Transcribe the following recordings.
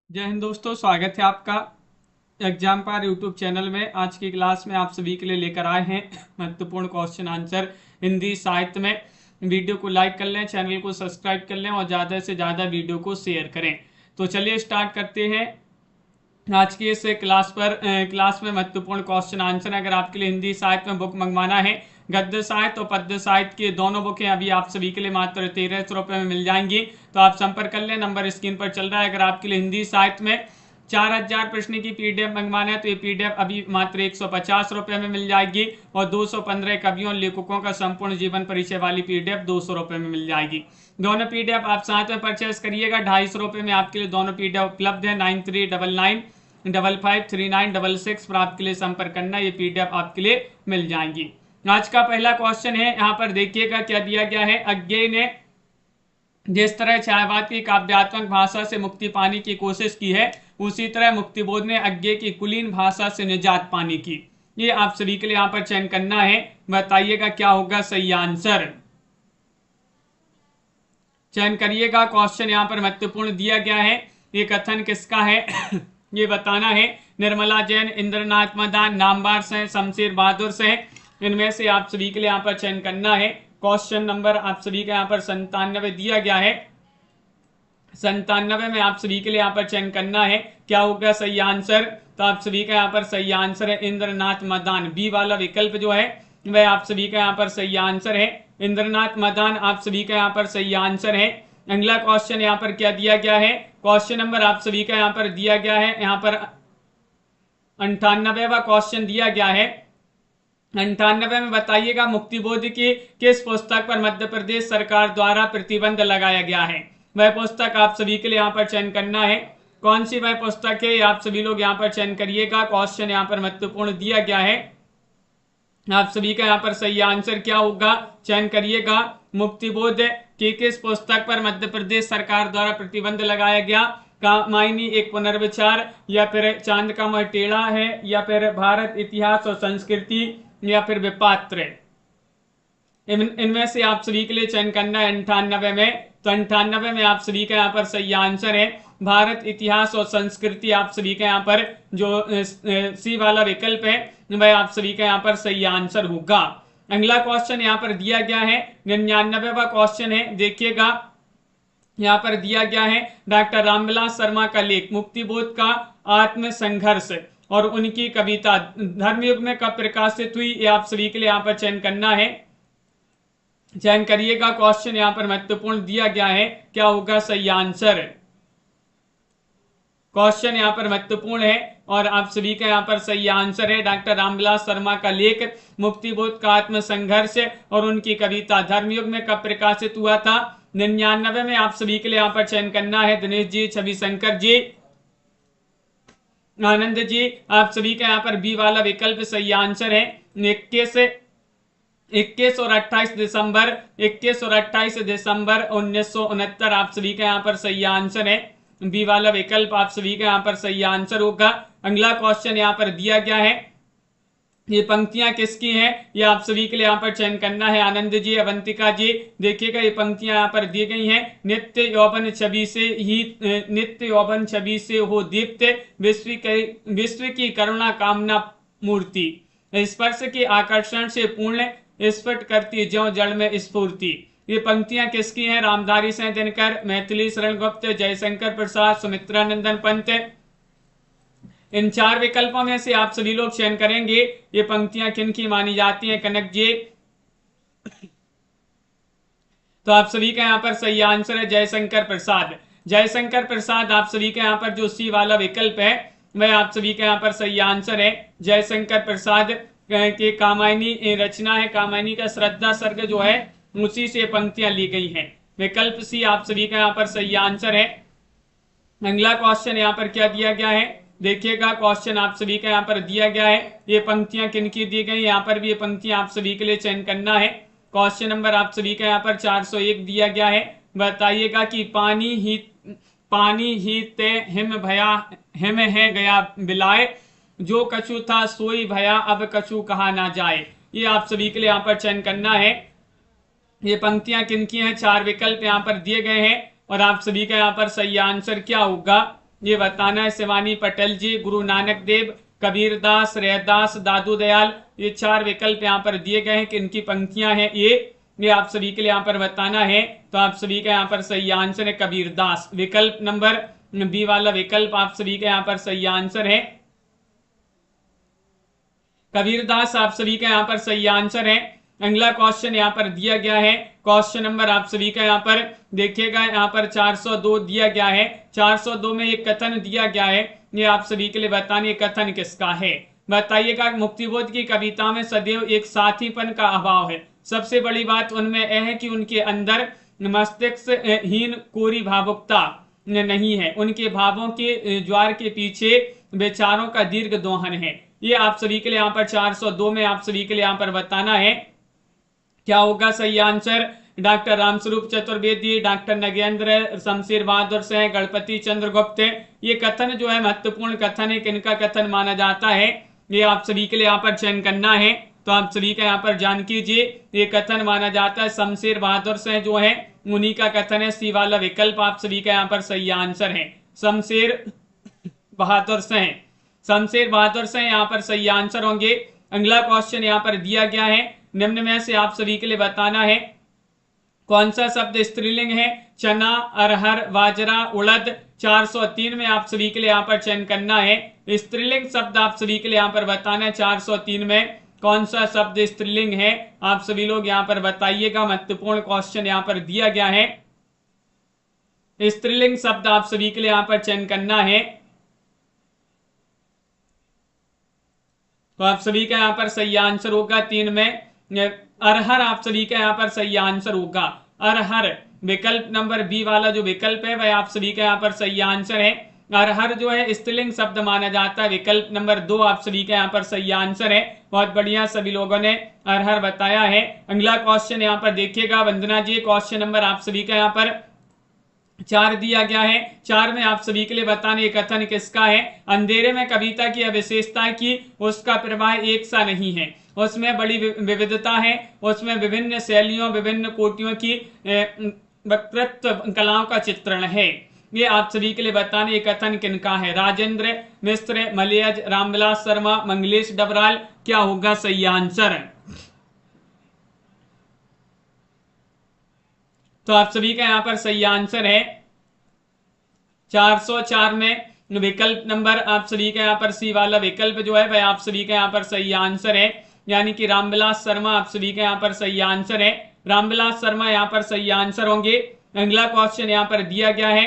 जय हिंद दोस्तों, स्वागत है आपका एग्जाम पार यूट्यूब चैनल में। आज की क्लास में आप सभी के लिए लेकर आए हैं महत्वपूर्ण क्वेश्चन आंसर हिंदी साहित्य में। वीडियो को लाइक कर लें, चैनल को सब्सक्राइब कर लें और ज़्यादा से ज़्यादा वीडियो को शेयर करें। तो चलिए स्टार्ट करते हैं आज की इस क्लास में महत्वपूर्ण क्वेश्चन आंसर। अगर आपके लिए हिंदी साहित्य में बुक मंगवाना है, गद्य साहित्य और पद्य साहित्य की दोनों बुकें अभी आप सभी के लिए मात्र 1300 रुपये में मिल जाएंगी। तो आप संपर्क कर लें, नंबर स्क्रीन पर चल रहा है। अगर आपके लिए हिंदी साहित्य में 4000 प्रश्न की पीडीएफ मंगवाना है तो ये पीडीएफ अभी मात्र 150 रुपये में मिल जाएगी और 215 कवियों और लेखकों का संपूर्ण जीवन परिचय वाली पीडीएफ 200 रुपये में मिल जाएगी। दोनों पीडीएफ आप साथ में परचेस करिएगा। 250 रुपये में आपके लिए दोनों पीडीएफ उपलब्ध है। 9399553966 पर आपके लिए संपर्क करना, ये पीडीएफ आपके लिए मिल जाएंगी। आज का पहला क्वेश्चन है, यहाँ पर देखिएगा क्या दिया गया है। अज्ञेय ने जिस तरह छायावाद की काव्यात्मक भाषा से मुक्ति पाने की कोशिश की है, उसी तरह मुक्तिबोध ने अज्ञेय की कुलीन भाषा से निजात पाने की। ये आप सभी के लिए यहाँ पर चयन करना है। बताइएगा क्या होगा सही आंसर, चयन करिएगा। क्वेश्चन यहाँ पर महत्वपूर्ण दिया गया है। ये कथन किसका है ये बताना है। निर्मला जैन, इंद्रनाथ मदान, नामवार से, शमशेर बहादुर से, इनमें से आप सभी के लिए यहाँ पर चयन करना है। क्वेश्चन नंबर आप सभी का यहाँ पर 97 दिया गया है। 97 में आप सभी के लिए यहाँ पर चयन करना है। क्या होगा सही आंसर, तो आप सभी का यहाँ पर सही आंसर है इंद्रनाथ मदान। बी वाला विकल्प जो है वह आप सभी का यहाँ पर सही आंसर है। इंद्रनाथ मदान आप सभी का यहाँ पर सही आंसर है। अगला क्वेश्चन यहाँ पर क्या दिया गया है। क्वेश्चन नंबर आप सभी का यहाँ पर दिया गया है, यहाँ पर 98वां क्वेश्चन दिया गया है। 98 में बताइएगा मुक्तिबोध की किस पुस्तक पर मध्य प्रदेश सरकार द्वारा प्रतिबंध लगाया गया है। वह पुस्तक आप सभी के लिए यहाँ पर चयन करना है। कौन सी वह पुस्तक है, आप सभी लोग यहाँ पर चयन करिएगा। क्वेश्चन यहाँ पर महत्वपूर्ण दिया गया है। आप सभी का यहाँ पर सही आंसर क्या होगा, चयन करिएगा। मुक्तिबोध की किस पुस्तक पर मध्य प्रदेश सरकार द्वारा प्रतिबंध लगाया गया। कामायनी एक पुनर्विचार, या फिर चांद का मुंह टेढ़ा है, या फिर भारत इतिहास और संस्कृति, या फिर विपात्र। इनमें से आप सभी के लिए चयन करना है 98 में। तो 98 में आप सभी का यहाँ पर सही आंसर है भारत इतिहास और संस्कृति। आप सभी का यहाँ पर जो सी वाला विकल्प है वह आप सभी का यहाँ पर सही आंसर होगा। अगला क्वेश्चन यहाँ पर दिया गया है 99वां क्वेश्चन है। देखिएगा यहाँ पर दिया गया है डॉक्टर रामविलास शर्मा का लेख मुक्तिबोध का आत्म संघर्ष और उनकी कविता धर्मयुग में कब प्रकाशित हुई। ये आप सभी के लिए यहाँ पर चयन करना है, चयन करिएगा। क्वेश्चन यहाँ पर महत्वपूर्ण दिया गया है। क्या होगा सही आंसर, क्वेश्चन यहाँ पर महत्वपूर्ण है और आप सभी का यहाँ पर सही आंसर है डॉक्टर रामविलास शर्मा का लेख मुक्तिबोध का आत्म संघर्ष और उनकी कविता धर्मयुग में कब प्रकाशित हुआ था। 99 में आप सभी के लिए यहाँ पर चयन करना है दिनेश जी, छवि शंकर जी, आनंद जी। आप सभी का यहाँ पर बी वाला विकल्प सही आंसर है। 21 और 28 दिसंबर 1969 आप सभी का यहाँ पर सही आंसर है। बी वाला विकल्प आप सभी का यहाँ पर सही आंसर होगा। अगला क्वेश्चन यहाँ पर दिया गया है। ये पंक्तियां किसकी हैं, ये आप सभी के लिए यहाँ पर चयन करना है। आनंद जी, अवंतिका जी, देखिएगा ये पंक्तियां यहाँ पर दी गई हैं। नित्य यौवन छवि से हो दीप्त, विश्व की करुणा कामना मूर्ति, स्पर्श के आकर्षण से पूर्ण, स्फुट करती ज्यों जड़ में स्फूर्ति। ये पंक्तियां किसकी हैं। रामधारी सिंह दिनकर, मैथिली शरण गुप्त, जयशंकर प्रसाद, सुमित्रानंदन पंत। इन चार विकल्पों में से आप सभी लोग चयन करेंगे ये पंक्तियां किन की मानी जाती हैं। कनक जी, तो आप सभी का यहाँ पर सही आंसर है जयशंकर प्रसाद। जयशंकर प्रसाद आप सभी का यहाँ पर जो सी वाला विकल्प है वह आप सभी का यहाँ पर सही आंसर है। जयशंकर प्रसाद की कामायनी रचना है। कामायनी का श्रद्धा सर्ग जो है उसी से पंक्तियां ली गई हैं। विकल्प सी आप सभी का यहाँ पर सही आंसर है। अगला क्वेश्चन यहाँ पर क्या दिया गया है, देखिएगा। क्वेश्चन आप सभी का यहाँ पर दिया गया है। ये पंक्तियां किनकी दी गई, यहाँ पर भी ये पंक्तियां आप सभी के लिए चयन करना है। क्वेश्चन नंबर आप सभी का यहाँ पर 401 दिया गया है। बताइएगा कि पानी ही ते हिम है गया बिलाए, जो कछु था सोई भया अब कछु कहा ना जाए। ये आप सभी के लिए यहाँ पर चयन करना है। ये पंक्तियां किनकी हैं, चार विकल्प यहाँ पर दिए गए हैं और आप सभी का यहाँ पर सही आंसर क्या होगा, ये बताना है। शिवानी पटेल जी, गुरु नानक देव, कबीरदास, रैदास, दादू दयाल, ये 4 विकल्प यहाँ पर दिए गए हैं कि इनकी पंक्तियां हैं ये आप सभी के लिए यहाँ पर बताना है। तो आप सभी का यहाँ पर सही आंसर है कबीरदास। विकल्प नंबर बी वाला विकल्प आप सभी का यहाँ पर सही आंसर है कबीरदास, आप सभी का यहाँ पर सही आंसर है। अगला क्वेश्चन यहाँ पर दिया गया है, क्वेश्चन नंबर आप सभी का यहाँ पर देखिएगा, यहाँ पर 402 दिया गया है। 402 में एक कथन दिया गया है, ये आप सभी के लिए बताने कथन किसका है, बताइएगा। मुक्तिबोध की कविता में सदैव एक साथीपन का अभाव है। सबसे बड़ी बात उनमें यह है कि उनके अंदर मस्तिष्क हीन कोरी भावुकता नहीं है, उनके भावों के ज्वार के पीछे विचारों का दीर्घ दोहन है। ये आप सभी के लिए यहाँ पर 402 में आप सभी के लिए यहाँ पर बताना है क्या होगा सही answer. Doctor Ramswaroop Chaturvedi, doctor Nagendra, Shamsher Bahadur Singh, Ganapati Chandra Gupt. ये कथन जो है महत्वपूर्ण कथन है, किनका कथन माना जाता है, ये आप सभी के लिए यहाँ पर चयन करना है। तो आप सभी का यहाँ पर जान कीजिए, ये कथन माना जाता है शमशेर बहादुर सिंह जो है उन्हीं का कथन है। सी वाला विकल्प आप सभी का यहाँ पर सही आंसर है शमशेर बहादुर सिंह। शमशेर बहादुर सिंह यहाँ पर सही आंसर होंगे। अगला क्वेश्चन यहाँ पर दिया गया है, निम्न में से आप सभी के लिए बताना है कौन सा शब्द स्त्रीलिंग है। चना, अरहर, बाजरा, उड़द। 403 में आप सभी के लिए यहाँ पर चयन करना है। स्त्रीलिंग शब्द आप सभी के लिए यहाँ पर बताना है 403 में कौन सा शब्द स्त्रीलिंग है, आप सभी लोग यहाँ पर बताइएगा। महत्वपूर्ण क्वेश्चन यहाँ पर दिया गया है, स्त्रीलिंग शब्द आप सभी के लिए यहाँ पर चयन करना है। तो आप सभी का यहाँ पर सही आंसर होगा 3 में अरहर, आप सभी का यहाँ पर सही आंसर होगा अरहर। विकल्प नंबर बी वाला जो विकल्प है वह आप सभी का यहाँ पर सही आंसर है। अरहर जो है स्त्रीलिंग शब्द माना जाता है। विकल्प नंबर 2 आप सभी का यहाँ पर सही आंसर है। बहुत बढ़िया, सभी लोगों ने अरहर बताया है। अगला क्वेश्चन यहाँ पर देखिएगा वंदना जी, क्वेश्चन नंबर आप सभी का यहाँ पर 4 दिया गया है। 4 में आप सभी के लिए बताने कथन किसका है। अंधेरे में कविता की विशेषता है कि उसका प्रवाह एक सा नहीं है, उसमें बड़ी विविधता है, उसमें विभिन्न शैलियों विभिन्न कोटियों की वक्तृत्व कलाओं का चित्रण है। ये आप सभी के लिए बताने ये कथन किनका है। राजेंद्र मिश्र, मलयज, रामविलास शर्मा, मंगलेश डबराल। क्या होगा सही आंसर। तो आप सभी का यहाँ पर सही आंसर है 404 में विकल्प नंबर आप सभी का यहाँ पर सी वाला विकल्प जो है वह आप सभी का यहाँ पर सही आंसर है, यानी कि रामविलास शर्मा आप सभी का यहाँ पर सही आंसर है। रामविलास शर्मा यहाँ पर सही आंसर होंगे। अगला क्वेश्चन यहाँ पर दिया गया है,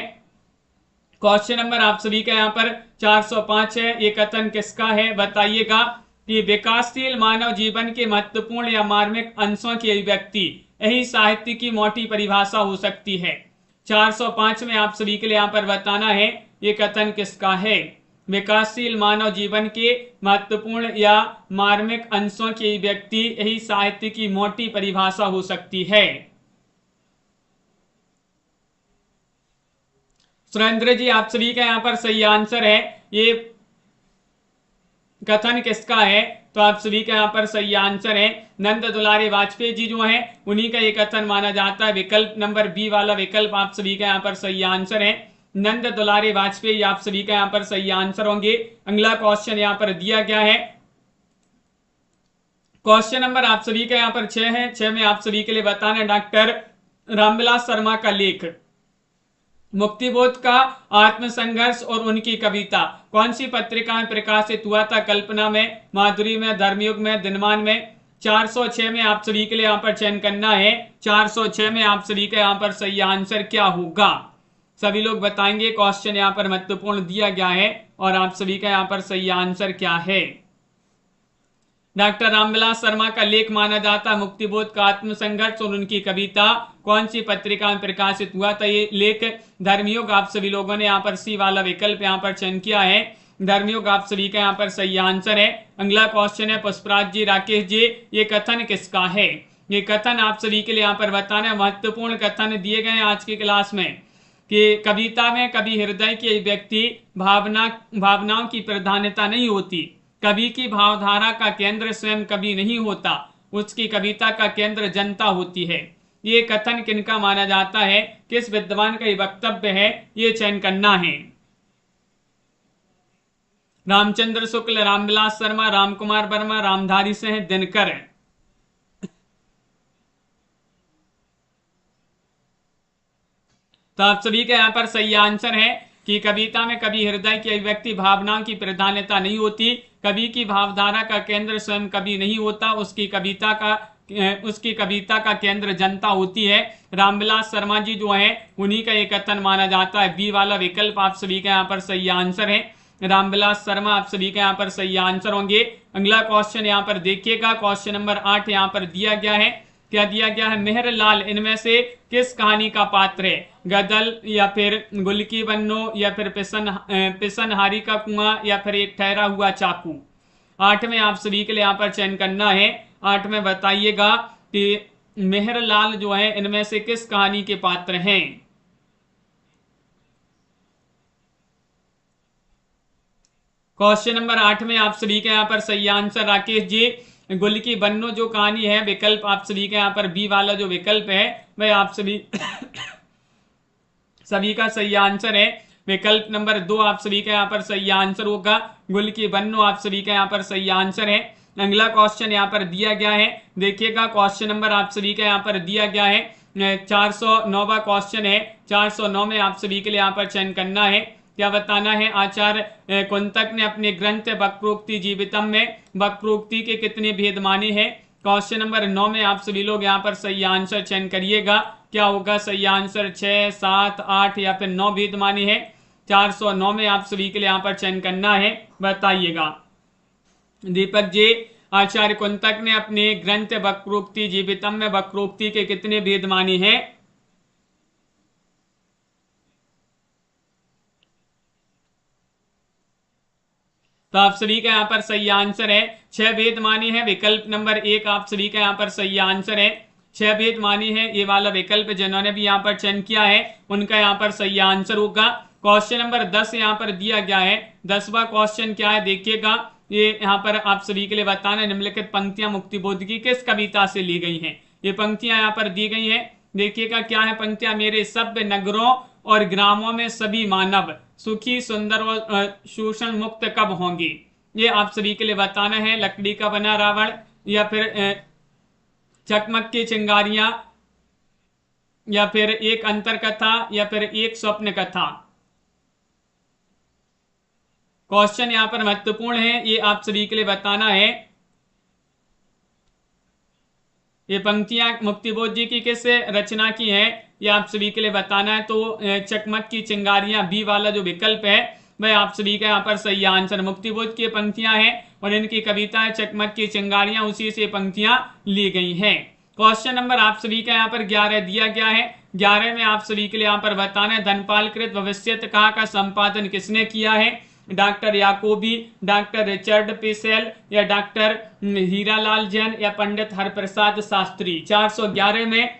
क्वेश्चन नंबर आप सभी का यहाँ पर 405 है। ये कथन किसका है बताइएगा कि विकासशील मानव जीवन के महत्वपूर्ण या मार्मिक अंशों की अभिव्यक्ति यही साहित्य की मोटी परिभाषा हो सकती है। 405 में आप सभी के लिए यहाँ पर बताना है ये कथन किसका है। विकासशील मानव जीवन के महत्वपूर्ण या मार्मिक अंशों की अभिव्यक्ति यही साहित्य की मोटी परिभाषा हो सकती है। सुरेंद्र जी आप सभी का यहाँ पर सही आंसर है। ये कथन किसका है, तो आप सभी का यहाँ पर सही आंसर है नंद दुलारे वाजपेयी जी जो हैं उन्हीं का ये कथन माना जाता है। विकल्प नंबर बी वाला विकल्प आप सभी का यहाँ पर सही आंसर है। नंद दुलारे वाजपेयी आप सभी का यहाँ पर सही आंसर होंगे। अगला क्वेश्चन यहाँ पर दिया गया है, क्वेश्चन नंबर आप सभी का यहाँ पर 6 है। 6 में आप सभी के लिए बताना डॉक्टर रामविलास शर्मा का लेख मुक्तिबोध का आत्मसंघर्ष और उनकी कविता कौन सी पत्रिका में प्रकाशित हुआ था। कल्पना में, माधुरी में, धर्मयुग में, दिनमान में। 406 में आप सभी के लिए यहाँ पर चयन करना है। 406 में आप सभी का यहाँ पर सही आंसर क्या होगा, सभी लोग बताएंगे। क्वेश्चन यहाँ पर महत्वपूर्ण दिया गया है और आप सभी का यहाँ पर सही आंसर क्या है। डॉक्टर रामविलास शर्मा का लेख माना जाता है मुक्तिबोध का आत्मसंघर्ष और उनकी कविता कौन सी पत्रिका में प्रकाशित हुआ था। ये लेख धर्मयुग आप सभी लोगों ने यहाँ पर सी वाला विकल्प यहाँ पर चयन किया है। धर्मयुग आप सभी का यहाँ पर सही आंसर है। अगला क्वेश्चन है पुष्पराज जी, राकेश जी, ये कथन किसका है। ये कथन आप सभी के लिए यहाँ पर बताना है। महत्वपूर्ण कथन दिए गए हैं आज की क्लास में कि कविता में कभी हृदय की अभिव्यक्ति भावनाओं की प्रधानता नहीं होती, कवि की भावधारा का केंद्र स्वयं कवि नहीं होता, उसकी कविता का केंद्र जनता होती है। ये कथन किनका माना जाता है, किस विद्वान का ये वक्तव्य है, ये चयन करना है। रामचंद्र शुक्ल, रामविलास शर्मा, रामकुमार वर्मा, रामधारी सिंह दिनकर। तो आप सभी का यहाँ पर सही आंसर है कि कविता में कवि हृदय की अभिव्यक्ति भावनाओं की प्रधानता नहीं होती। कवि की भावधारा का केंद्र स्वयं कवि नहीं होता, उसकी कविता का केंद्र जनता होती है। रामविलास शर्मा जी जो है उन्हीं का ये कथन माना जाता है। बी वाला विकल्प आप सभी का यहाँ पर सही आंसर है। रामविलास शर्मा आप सभी का यहाँ पर सही आंसर होंगे। अगला क्वेश्चन यहाँ पर देखिएगा, क्वेश्चन नंबर 8 यहाँ पर दिया गया है। क्या दिया गया है? मेहरलाल इनमें से किस कहानी का पात्र है? गदल या फिर गुल की बन्नो या फिर पिसनहारी का कुआं या फिर एक ठहरा हुआ चाकू। 8 में आप सभी के लिए यहाँ पर चयन करना है। 8 में बताइएगा कि मेहरलाल जो है इनमें से किस कहानी के पात्र हैं। क्वेश्चन नंबर 8 में आप सभी के यहाँ पर सही आंसर राकेश जी, गुल की बन्नो जो कहानी है, विकल्प आप सभी के यहाँ पर बी वाला जो विकल्प है वह आप सभी का सही आंसर है। विकल्प नंबर 2 आप सभी का यहाँ पर सही आंसर होगा। गुल की बन्नो आप सभी का यहाँ पर सही आंसर है। अगला क्वेश्चन यहाँ पर दिया गया है, देखिएगा क्वेश्चन नंबर आप सभी का यहाँ पर दिया गया है 409वां क्वेश्चन है। 409 में आप सभी के लिए यहाँ पर चयन करना है। क्या बताना है? आचार्य कुंतक ने अपने ग्रंथ वक्रोक्ति जीवितम में वक्रोक्ति के कितने भेद माने हैं? क्वेश्चन नंबर 9 में आप सभी लोग यहाँ पर सही आंसर चयन करिएगा। क्या होगा सही आंसर? 6, 7, 8 या फिर 9 भेद माने हैं। 409 में आप सभी के लिए यहाँ पर चयन करना है, बताइएगा। दीपक जी, आचार्य कुंतक ने अपने ग्रंथ वक्रोक्ति जीवितम में वक्रोक्ति के कितने भेद माने हैं? तो आप सभी का यहाँ पर सही आंसर है 6 भेद माने हैं। विकल्प नंबर 1 आप सभी का यहाँ पर सही आंसर है। 6 भेद माने हैं, ये वाला विकल्प जिन्होंने भी यहाँ पर चयन किया है उनका यहाँ पर सही आंसर होगा। क्वेश्चन नंबर 10 यहाँ पर दिया गया है। 10वां क्वेश्चन क्या है देखिएगा, ये यहाँ पर आप सभी के लिए बताना, निम्नलिखित पंक्तियां मुक्तिबोध की किस कविता से ली गई हैं? ये पंक्तियां यहाँ पर दी गई हैं, देखिएगा क्या है पंक्तियां। मेरे सभ्य नगरों और ग्रामों में सभी मानव सुखी सुंदर और शोषण मुक्त कब होंगी? ये आप सभी के लिए बताना है। लकड़ी का बना रावण या फिर चकमक की चिंगारियां या फिर एक अंतर कथा या फिर एक स्वप्न कथा। क्वेश्चन यहां पर महत्वपूर्ण है, ये आप सभी के लिए बताना है। ये पंक्तियां मुक्तिबोध जी की किस रचना की है, ये आप सभी के लिए बताना है। तो चकमक की चिंगारियां बी वाला जो विकल्प है वह आप सभी का यहाँ पर सही आंसर। मुक्तिबोध की पंक्तियां हैं और इनकी कविता है चकमक की चिंगारियां, उसी से पंक्तियां ली गई हैं। क्वेश्चन नंबर आप सभी का यहाँ पर 11 दिया गया है। 11 में आप सभी के लिए यहाँ पर बताना है, धनपाल कृत भविष्यत कहा का संपादन किसने किया है? डॉक्टर याकोबी, डॉक्टर रिचर्ड पिसेल या डॉक्टर हीरालाल जैन या पंडित हरप्रसाद शास्त्री। 411 में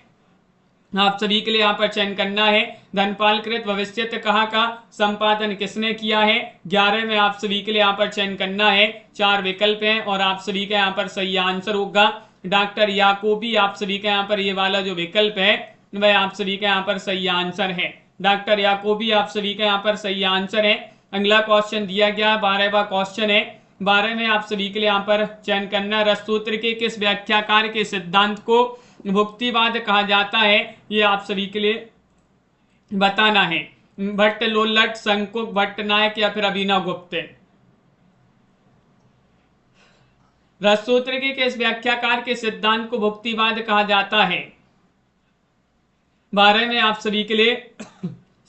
आप सभी के लिए यहाँ पर चयन करना है, धनपाल कृत भविष्यत कहा का संपादन किसने किया है? 11 में आप सभी के लिए यहाँ पर चयन करना है। 4 विकल्प हैं और आप सभी का यहाँ पर सही आंसर होगा डॉक्टर याकोबी। आप सभी का यहाँ पर ये वाला जो विकल्प है वह आप सभी का यहाँ पर सही आंसर है। डॉक्टर याकोबी आप सभी का यहाँ पर सही आंसर है। अगला क्वेश्चन दिया गया 12वां क्वेश्चन है। 12 में आप सभी के लिए यहाँ पर चयन करना है, रससूत्र के किस व्याख्याकार के सिद्धांत को भुक्तिवाद कहा जाता है? ये आप सभी के लिए बताना है। भट्ट लोल्लट, शंकुक, भट्टनायक या फिर अभिनव गुप्त। रससूत्र के किस व्याख्याकार के सिद्धांत को भुक्तिवाद कहा जाता है? 12 में आप सभी के लिए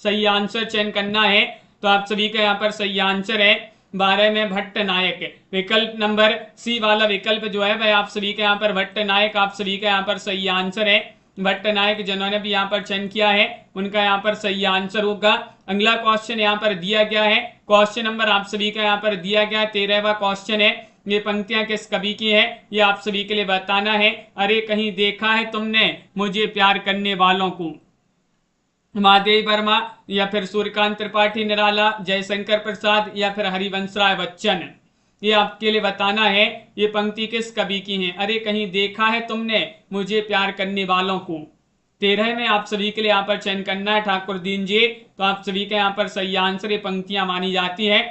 सही आंसर चयन करना है। तो आप सभी का यहाँ पर सही आंसर है 12 में भट्टनायक। विकल्प नंबर सी वाला विकल्प जो है वह आप सभी का यहाँ पर भट्टनायक, आप सभी का यहाँ पर सही आंसर है। भट्टनायक जिन्होंने भी यहाँ पर चयन किया है उनका यहाँ पर सही आंसर होगा। अगला क्वेश्चन यहाँ पर दिया गया है, क्वेश्चन नंबर आप सभी का यहाँ पर दिया गया 13वां क्वेश्चन है। ये पंक्तियां किस कवि की है ये आप सभी के लिए बताना है। अरे कहीं देखा है तुमने मुझे प्यार करने वालों को, महादेव वर्मा या फिर सूर्यकांत त्रिपाठी निराला, जयशंकर प्रसाद या फिर हरिवंश राय बच्चन। ये आपके लिए बताना है ये पंक्ति किस कवि की है। अरे कहीं देखा है तुमने मुझे प्यार करने वालों को। 13 में आप सभी के लिए यहाँ पर चयन करना है ठाकुर दीन जी। तो आप सभी के यहाँ पर सही आंसर ये पंक्तियां मानी जाती है।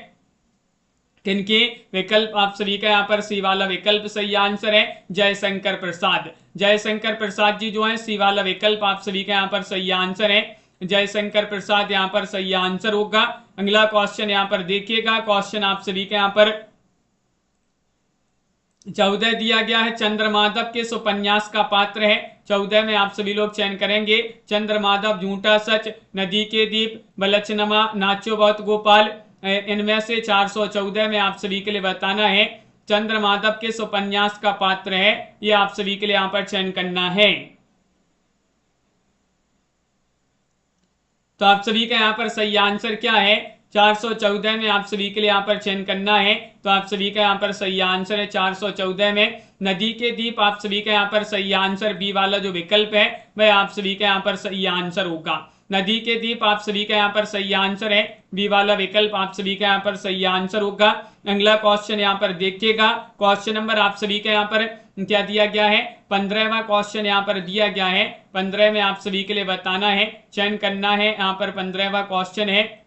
किनके विकल्प आप सभी का यहाँ पर सी वाला विकल्प सही आंसर है, जयशंकर प्रसाद। जयशंकर प्रसाद जी जो है सी वाला विकल्प आप सभी का यहाँ पर सही आंसर है, जयशंकर प्रसाद यहाँ पर सही आंसर होगा। अगला क्वेश्चन यहाँ पर देखिएगा, क्वेश्चन आप सभी के यहाँ पर 14 दिया गया है, चंद्रमाधव किस उपन्यास का पात्र है। 14 में आप सभी लोग चयन करेंगे, चंद्रमाधव, झूठा सच, नदी के दीप, बलचनमा, नाचो बहुत गोपाल। इनमें से 414 में आप सभी के लिए बताना है चंद्रमाधव किस उपन्यास का पात्र है, ये आप सभी के लिए यहां पर चयन करना है। तो आप सभी का यहाँ पर सही आंसर क्या है, 414 में आप सभी के लिए यहाँ पर चयन करना है। तो आप सभी का यहाँ पर सही आंसर है 414 में नदी के दीप आप सभी का यहाँ पर सही आंसर, बी वाला जो विकल्प है वह आप सभी का यहाँ पर सही आंसर होगा। नदी के दीप आप सभी का यहाँ पर सही आंसर है, बी वाला विकल्प आप सभी का यहाँ पर सही आंसर होगा। अगला क्वेश्चन यहाँ पर देखिएगा, क्वेश्चन नंबर आप सभी का यहाँ पर क्या दिया गया है, 15वां क्वेश्चन यहाँ पर दिया गया है। 15 में आप सभी के लिए बताना है, चयन करना है, यहाँ पर 15वां क्वेश्चन है,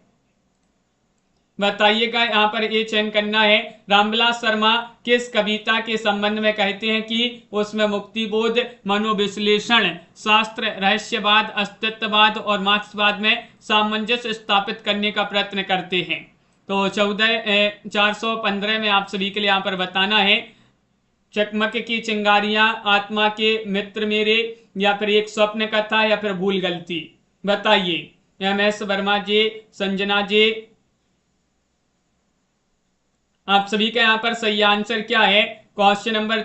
बताइएगा। यहाँ पर ये चयन करना है, रामविलास शर्मा किस कविता के संबंध में कहते हैं कि उसमें मुक्तिबोध, मनोविश्लेषण, शास्त्र, रहस्यवाद, अस्तित्ववाद और मार्क्सवाद में सामंजस्य स्थापित करने का प्रयत्न करते हैं। तो 415 में आप सभी के लिए यहाँ पर बताना है, चकमक की चिंगारियां, आत्मा के मित्र मेरे, या फिर एक स्वप्न कथा, या फिर भूल गलती। बताइए, MS वर्मा जी, संजना जी, आप सभी का यहाँ पर सही आंसर क्या है। क्वेश्चन नंबर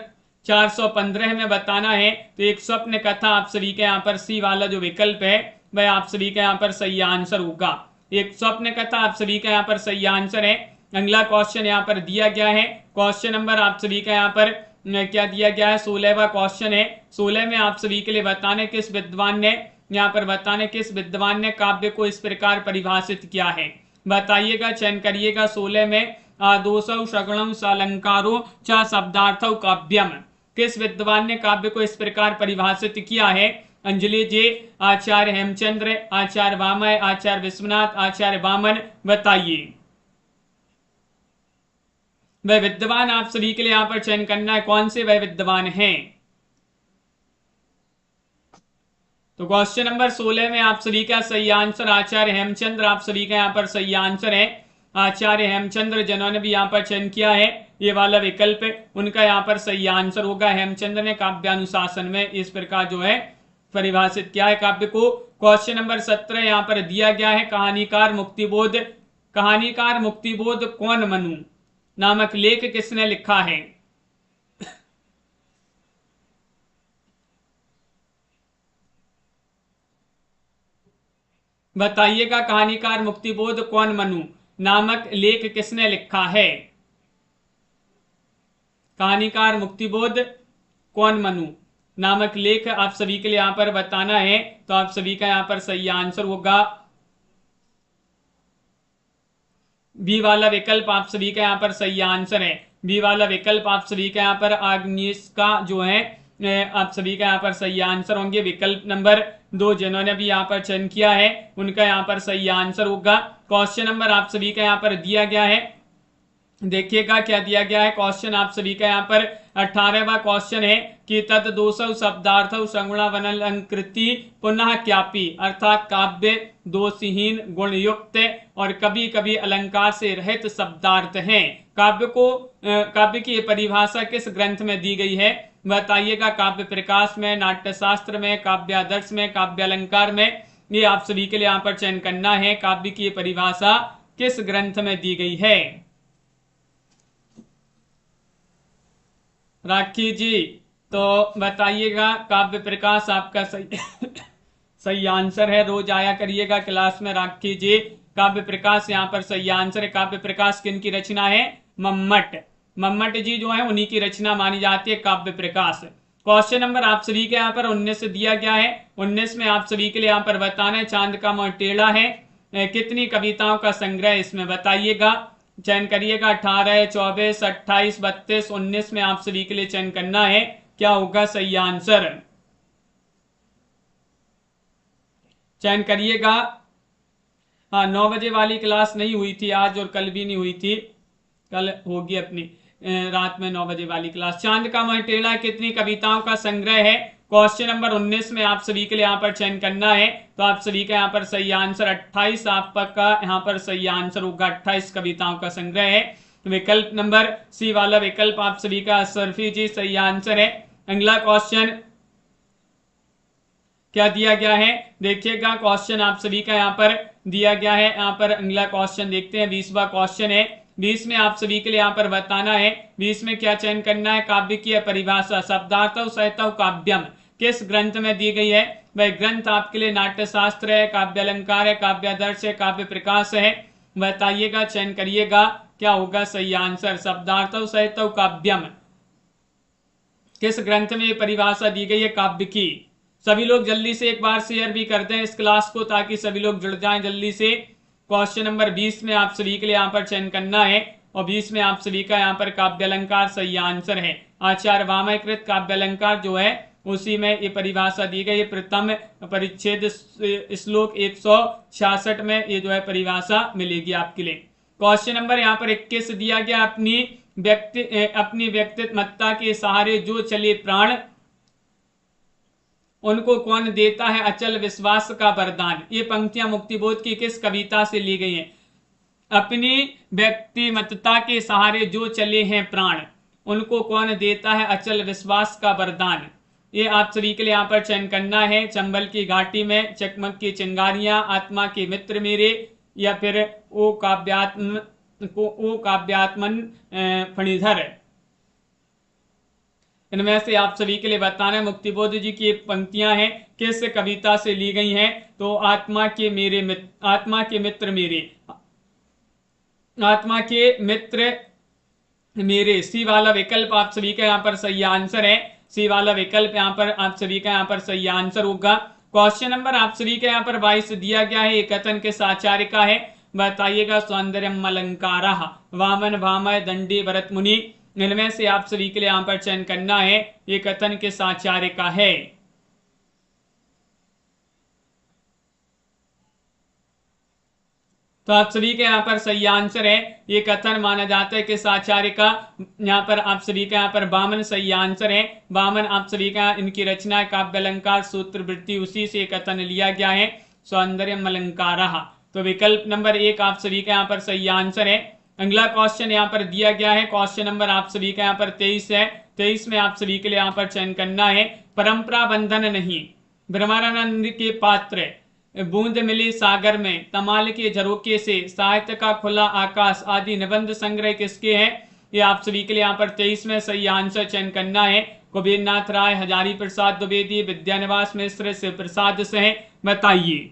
415 में बताना है, तो एक स्वप्न कथा आप सभी का यहाँ पर सी वाला जो विकल्प है वह आप सभी का यहाँ पर सही आंसर होगा। एक स्वप्न कथा आप सभी का यहाँ पर सही आंसर है। अगला क्वेश्चन यहाँ पर दिया गया है, क्वेश्चन नंबर आप सभी का यहाँ पर क्या दिया गया है, 16वां क्वेश्चन है। 16 में आप सभी के लिए बताने किस विद्वान ने, यहाँ पर बताने किस विद्वान ने काव्य को इस प्रकार परिभाषित किया है। बताइएगा, चयन करिएगा। 16 में आदोषौ सगुणं सालंकारो च शब्दार्थौ काव्यम, किस विद्वान ने काव्य को इस प्रकार परिभाषित किया है। अंजलि जी, आचार्य हेमचंद्र, आचार्य वामय, आचार्य विश्वनाथ, आचार्य वामन। बताइए, वह विद्वान आप सभी के लिए यहाँ पर चयन करना है, कौन से वह विद्वान हैं। तो क्वेश्चन नंबर 16 में आप सभी का सही आंसर आचार्य हेमचंद्र आप सभी का यहाँ पर सही आंसर है। आचार्य हेमचंद्र जिन्होंने भी यहाँ पर चयन किया है ये वाला विकल्प, उनका यहाँ पर सही आंसर होगा। हेमचंद्र ने काव्यानुशासन में इस प्रकार जो है परिभाषित किया है काव्य को। क्वेश्चन नंबर 17 यहाँ पर दिया गया है, कहानीकार मुक्तिबोध, कहानीकार मुक्तिबोध कौन मनु नामक लेख किसने लिखा है। बताइएगा, कहानीकार मुक्तिबोध कौन मनु नामक लेख किसने लिखा है। कहानीकार मुक्तिबोध कौन मनु नामक लेख आप सभी के लिए यहां पर बताना है। तो आप सभी का यहां पर सही आंसर होगा बी वाला विकल्प, आप सभी का यहां पर सही आंसर है। बी वाला विकल्प आप सभी का यहां पर आग्नेस का जो है आप सभी का यहाँ पर सही आंसर होंगे। विकल्प नंबर 2 जिन्होंने भी यहाँ पर चयन किया है उनका यहाँ पर सही आंसर होगा। क्वेश्चन नंबर आप सभी का यहाँ पर दिया गया है, देखिएगा क्या दिया गया है। क्वेश्चन आप सभी का यहाँ पर 18वां क्वेश्चन है कि तद दोषौ शब्दार्थौ संगुणावनलंकृति पुनः क्यापी, अर्थात काव्य दोषहीन गुणयुक्त और कभी कभी अलंकार से रहित शब्दार्थ हैं। काव्य की परिभाषा किस ग्रंथ में दी गई है। बताइएगा, काव्य प्रकाश में, नाट्यशास्त्र में, काव्यादर्श में, काव्यालंकार में। ये आप सभी के लिए यहाँ पर चयन करना है, काव्य की परिभाषा किस ग्रंथ में दी गई है। राखी जी, तो बताइएगा, काव्य प्रकाश आपका सही सही आंसर है। रोज आया करिएगा क्लास में राखी जी। काव्य प्रकाश यहाँ पर सही आंसर है। काव्य प्रकाश किन की रचना है, मम्मट जी जो है उन्हीं की रचना मानी जाती है काव्य प्रकाश। क्वेश्चन नंबर आप सभी के यहाँ पर 19 दिया गया है। 19 में आप सभी के लिए यहाँ पर बताना है, चांद का मुंह टेढ़ा है कितनी कविताओं का संग्रह इसमें। बताइएगा, चयन करिएगा। 18, 24, 28, 32, 19 में आप सभी के लिए चयन करना है, क्या होगा सही आंसर। चयन करिएगा। हाँ, 9 बजे वाली क्लास नहीं हुई थी आज और कल भी नहीं हुई थी, कल होगी अपनी रात में 9 बजे वाली क्लास। चांद का मुंह टेढ़ा कितनी कविताओं का संग्रह है? क्वेश्चन नंबर 19 में आप सभी के लिए यहाँ पर चयन करना है। तो आप सभी का यहाँ पर सही आंसर 28 आपका यहाँ पर सही आंसर होगा। 28 कविताओं का संग्रह है। विकल्प नंबर सी वाला विकल्प आप सभी का सरफी जी सही आंसर है। अगला क्वेश्चन क्या दिया गया है देखिएगा। क्वेश्चन आप सभी का यहाँ पर दिया गया है। यहाँ पर अगला क्वेश्चन देखते हैं। 20वां क्वेश्चन है। 20 में आप सभी के लिए यहाँ पर बताना है। 20 में क्या चयन करना है? काव्य की परिभाषा शब्दार्थौ साहित्यौ काव्यम किस ग्रंथ में दी गई है? वह ग्रंथ आपके लिए नाट्य शास्त्र है, काव्य अलंकार है, काव्यादर्श है, काव्य प्रकाश है। बताइएगा, चयन करिएगा, क्या होगा सही आंसर? शब्दार्थौ साहित्यौ काव्यम किस ग्रंथ में ये परिभाषा दी गई है काव्य की? सभी लोग जल्दी से एक बार शेयर भी करते हैं इस क्लास को, ताकि सभी लोग जुड़ जाएं जल्दी से। क्वेश्चन नंबर 20 में आप सभी के लिए यहाँ पर चयन करना है और 20 में आप सभी का यहाँ पर काव्य अलंकार सही आंसर है। आचार्य वामयकृत काव्य अलंकार जो है उसी में ये परिभाषा दी गई है। प्रथम परिच्छेद श्लोक 166 में ये जो है परिभाषा मिलेगी आपके लिए। क्वेश्चन नंबर यहाँ पर 21 दिया गया। अपनी व्यक्तिमत्ता के सहारे जो चले प्राण उनको कौन देता है अचल विश्वास का वरदान? ये पंक्तियां मुक्तिबोध की किस कविता से ली गई हैं? अपनी व्यक्तिमत्ता के सहारे जो चले हैं प्राण उनको कौन देता है अचल विश्वास का वरदान? ये आप सभी के लिए यहाँ पर चयन करना है। चंबल की घाटी में चकमक की चिंगारियां, आत्मा के मित्र मेरे, या फिर ओ काव्यात्मन फणिधर। इनमें से आप सभी के लिए बताना है। मुक्तिबोध जी की पंक्तियां हैं, किस कविता से ली गई हैं? तो आत्मा के मित्र मेरे सी वाला विकल्प आप सभी का यहाँ पर सही आंसर है। सी वाला विकल्प यहाँ पर आप सभी का यहाँ पर सही आंसर होगा। क्वेश्चन नंबर आप सभी का यहाँ पर 22 दिया गया है। एक कथन किस आचार्य का है? बताइएगा। सौंदर्यम अलंकारः वामन भामह दंडी भरत मुनि। इनमें से आप सभी के लिए यहाँ पर चयन करना है। ये कथन किस आचार्य का है? तो आप सभी के यहाँ पर सही आंसर है। ये कथन माना जाता है किस आचार्य का? यहाँ पर आप सभी का यहाँ पर वामन सही आंसर है। वामन आप सभी का इनकी रचना काव्य अलंकार सूत्र वृत्ति, उसी से कथन लिया गया है सौंदर्यम अलंकारः। तो विकल्प नंबर 1 आप सभी का यहाँ पर सही आंसर है। अगला क्वेश्चन यहाँ पर दिया गया है। क्वेश्चन नंबर आप सभी का यहाँ पर 23 है। 23 में आप सभी के लिए यहाँ पर चयन करना है। परंपरा बंधन नहीं, ब्रह्मानंद के पात्र, बूंद मिली सागर में, तमाल के झरोके से, साहित्य का खुला आकाश आदि निबंध संग्रह किसके हैं? ये आप सभी के लिए यहाँ पर 23 में सही आंसर चयन करना है। कुबेरनाथ राय, हजारी प्रसाद द्विवेदी, विद्यानिवास मिश्र, शिव प्रसाद से। बताइए।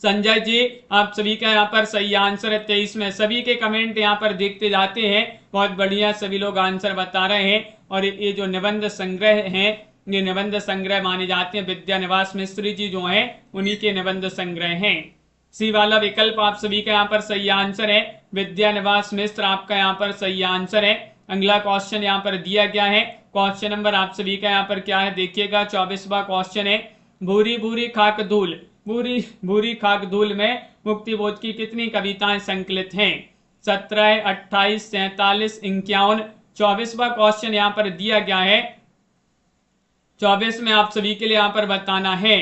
संजय जी आप सभी का यहाँ पर सही आंसर है 23 में। सभी के कमेंट यहाँ पर देखते जाते हैं, बहुत बढ़िया सभी लोग आंसर बता रहे हैं। और ये जो निबंध संग्रह हैं, ये निबंध संग्रह माने जाते हैं। विद्यानिवास मिश्र जी जो हैं उन्हीं के निबंध संग्रह हैं। सी वाला विकल्प आप सभी का यहाँ पर सही आंसर है। विद्यानिवास मिश्र आपका यहाँ पर सही आंसर है। अगला क्वेश्चन यहाँ पर दिया गया है। क्वेश्चन नंबर आप सभी का यहाँ पर क्या है देखिएगा। 24वां क्वेश्चन है। भूरी भूरी खाक धूल, भूरी भूरी खाक धूल में मुक्तिबोध की कितनी कविताएं संकलित हैं? 17, 28, 47, 51। 24वां क्वेश्चन यहाँ पर दिया गया है। 24 में आप सभी के लिए यहाँ पर बताना है।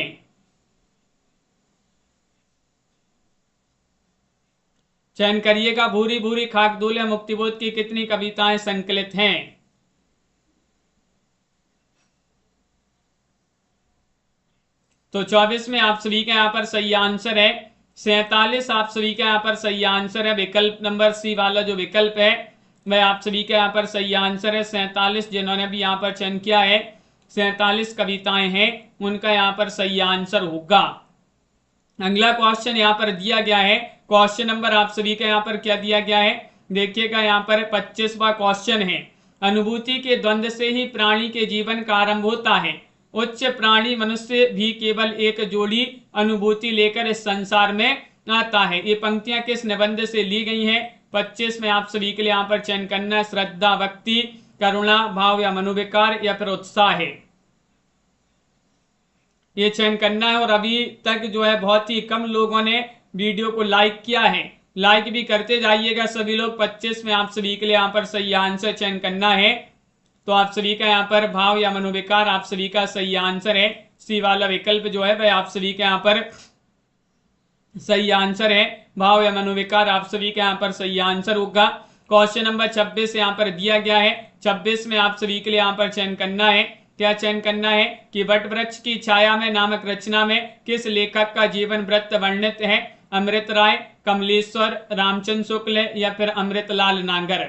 चयन करिएगा। भूरी भूरी खाक धूल में मुक्तिबोध की कितनी कविताएं संकलित हैं? तो 24 में आप सभी का यहाँ पर सही आंसर है। 47 आप सभी का यहाँ पर सही आंसर है। विकल्प नंबर सी वाला जो विकल्प है वह आप सभी का यहाँ पर सही आंसर है। 47 जिन्होंने भी यहाँ पर चयन किया है, 47 कविताएं हैं, उनका यहाँ पर सही आंसर होगा। अगला क्वेश्चन यहाँ पर दिया गया है। क्वेश्चन नंबर आप सभी का यहाँ पर क्या दिया गया है देखिएगा। यहाँ पर 25वां क्वेश्चन है। अनुभूति के द्वंद्व से ही प्राणी के जीवन का आरंभ होता है। उच्च प्राणी मनुष्य भी केवल एक जोड़ी अनुभूति लेकर इस संसार में आता है। ये पंक्तियां किस निबंध से ली गई हैं? 25 में आप सभी के लिए यहाँ पर चयन करना है। श्रद्धा, भक्ति, करुणा भाव या मनोविकार या फिर उत्साह है, ये चयन करना है। और अभी तक जो है बहुत ही कम लोगों ने वीडियो को लाइक किया है, लाइक भी करते जाइएगा सभी लोग। 25 में आप सभी के लिए यहाँ पर सही आंसर चयन करना है। तो आप सभी का यहाँ पर भाव या मनोविकार आप सभी का सही आंसर है। सी वाला विकल्प जो है वह आप सभी के यहाँ पर सही आंसर है। भाव या मनोविकार आप सभी के यहाँ पर सही आंसर होगा। क्वेश्चन नंबर 26 यहाँ पर दिया गया है। 26 में आप सभी के लिए यहाँ पर चयन करना है। क्या चयन करना है कि वट वृक्ष की छाया में नामक रचना में किस लेखक का जीवन वृत्त वर्णित है? अमृत राय, कमलेश्वर, रामचंद्र शुक्ल या फिर अमृतलाल नागर।